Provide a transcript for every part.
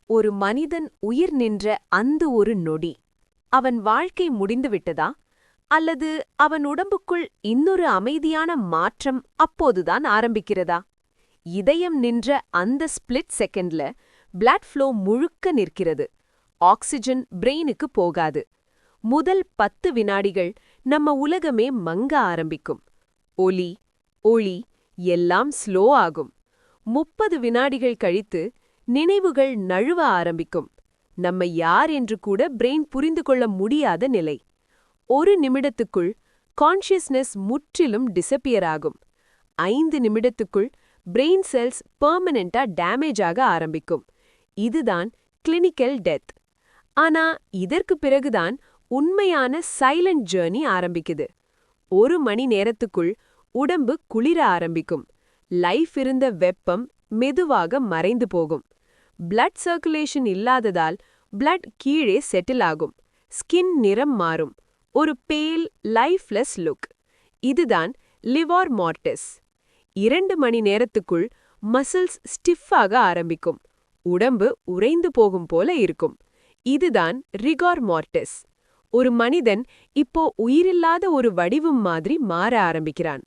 ஒரு மனிதன் உயிர் நின்ற அந்த ஒரு நொடி அவன் வாழ்க்கை முடிந்துவிட்டதா அல்லது அவன் உடம்புக்குள் இன்னொரு அமைதியான மாற்றம் அப்போதுதான் ஆரம்பிக்கிறதா? இதயம் நின்ற அந்த ஸ்பிளிட் செகண்ட்ல பிளட் ஃப்ளோ முழுக்க நிற்கிறது. ஆக்சிஜன் பிரெயினுக்கு போகாது. முதல் 10 வினாடிகள் நம்ம உலகமே மங்க ஆரம்பிக்கும். ஒலி, ஒளி எல்லாம் ஸ்லோ ஆகும். 30 வினாடிகள் கழித்து நினைவுகள் நழுவ ஆரம்பிக்கும். நம்ம யார் என்று கூட பிரெயின் புரிந்து கொள்ள முடியாத நிலை. ஒரு நிமிடத்துக்குள் கான்ஷியஸ்னஸ் முற்றிலும் டிசப்பியர் ஆகும். 5 நிமிடத்துக்குள் பிரெயின் செல்ஸ் பெர்மனெண்டா டேமேஜ் ஆக ஆரம்பிக்கும். இதுதான் கிளினிக்கல் டெத். ஆனா இதற்கு பிறகுதான் உண்மையான சைலண்ட் ஜர்னி ஆரம்பிக்குது. 1 மணி நேரத்துக்குள் உடம்பு குளிர ஆரம்பிக்கும். லைஃப் இருந்த வெப்பம் மெதுவாக மறைந்து போகும். பிளட் சர்க்குலேஷன் இல்லாததால் பிளட் கீழே செட்டில் ஆகும். ஸ்கின் நிறம் மாறும். ஒரு பேல் லைஃப்லெஸ் லுக். இதுதான் லிவார் மார்டிஸ். 2 மணி நேரத்துக்குள் மசில்ஸ் ஸ்டிஃபாக ஆரம்பிக்கும். உடம்பு உறைந்து போகும் போல இருக்கும். இதுதான் ரிகார் மார்டிஸ். ஒரு மனிதன் இப்போ உயிரில்லாத ஒரு வடிவம் மாதிரி மாற ஆரம்பிக்கிறான்.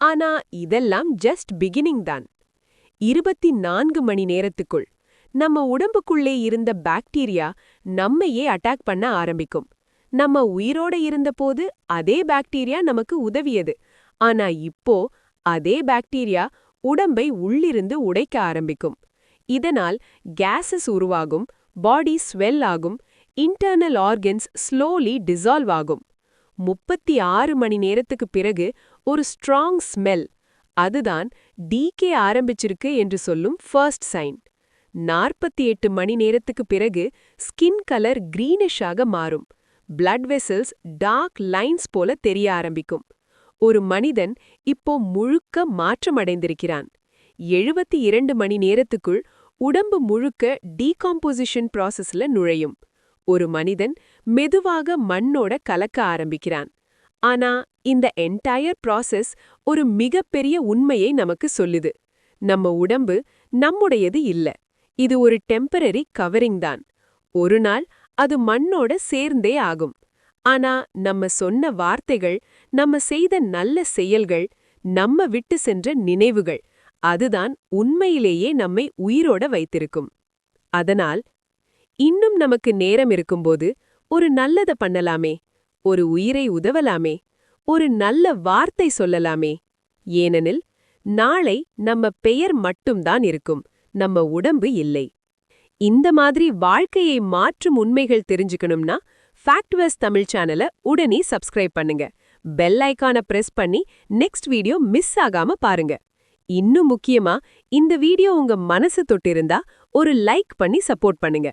ஆனா இதெல்லாம் ஜஸ்ட் பிகினிங் தான். 24 மணி நேரத்துக்குள் நம்ம உடம்புக்குள்ளே இருந்த பாக்டீரியா நம்மையே அட்டாக் பண்ண ஆரம்பிக்கும். நம்ம உயிரோட இருந்தபோது அதே பாக்டீரியா நமக்கு உதவியது. ஆனா இப்போ அதே பாக்டீரியா உடம்பை உள்ளிருந்து உடைக்க ஆரம்பிக்கும். இதனால் கேஸஸ் உருவாகும், பாடி ஸ்வெல் ஆகும், இன்டர்னல் ஆர்கன்ஸ் ஸ்லோலி டிசால்வ் ஆகும். 36 மணி நேரத்துக்கு பிறகு ஒரு ஸ்ட்ராங் ஸ்மெல், அதுதான் டீகே ஆரம்பிச்சிருக்கு என்று சொல்லும் ஃபர்ஸ்ட் சைன். 48 மணி நேரத்துக்கு பிறகு ஸ்கின் கலர் கிரீனிஷாக மாறும். பிளட் வெசல்ஸ் டார்க் லைன்ஸ் போல தெரிய ஆரம்பிக்கும். ஒரு மனிதன் இப்போ முழுக்க மாற்றமடைந்திருக்கிறான். 72 மணி நேரத்துக்குள் உடம்பு முழுக்க டீகாம்போசிஷன் ப்ராசஸ்ல நுழையும். ஒரு மனிதன் மெதுவாக மண்ணோட கலக்க ஆரம்பிக்கிறான். ஆனா இந்த என்டையர் ப்ராசஸ் ஒரு மிகப்பெரிய உண்மையை நமக்கு சொல்லுது. நம்ம உடம்பு நம்முடையது இல்ல. இது ஒரு டெம்பரரி கவரிங் தான். ஒரு நாள் அது மண்ணோட சேர்ந்தே ஆகும். ஆனா நம்ம சொன்ன வார்த்தைகள், நம்ம செய்த நல்ல செயல்கள், நம்ம விட்டு சென்ற நினைவுகள், அதுதான் உண்மையிலேயே நம்மை உயிரோட வைத்திருக்கும். அதனால் இன்னும் நமக்கு நேரம் இருக்கும்போது ஒரு நல்லத பண்ணலாமே, ஒரு உயிரை உதவலாமே, ஒரு நல்ல வார்த்தை சொல்லலாமே. ஏனெனில் நாளை நம்ம பெயர் மட்டும்தான் இருக்கும், நம்ம உடம்பு இல்லை. இந்த மாதிரி வாழ்க்கையை மாற்றும் உண்மைகள் தெரிஞ்சுக்கணும்னா ஃபேக்ட்வெஸ் தமிழ் சேனலை உடனே சப்ஸ்கிரைப் பண்ணுங்க. பெல் ஐகானை பிரஸ் பண்ணி நெக்ஸ்ட் வீடியோ மிஸ் ஆகாம பாருங்க. இன்னும் முக்கியமா இந்த வீடியோ உங்க மனசு தொட்டிருந்தா ஒரு லைக் பண்ணி சப்போர்ட் பண்ணுங்க.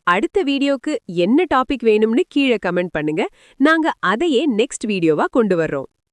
அடுத்த வீடியோக்கு என்ன டாபிக் வேணும்னு கீழே கமெண்ட் பண்ணுங்க. நாங்க அதையே நெக்ஸ்ட் வீடியோவா கொண்டு வர்றோம்.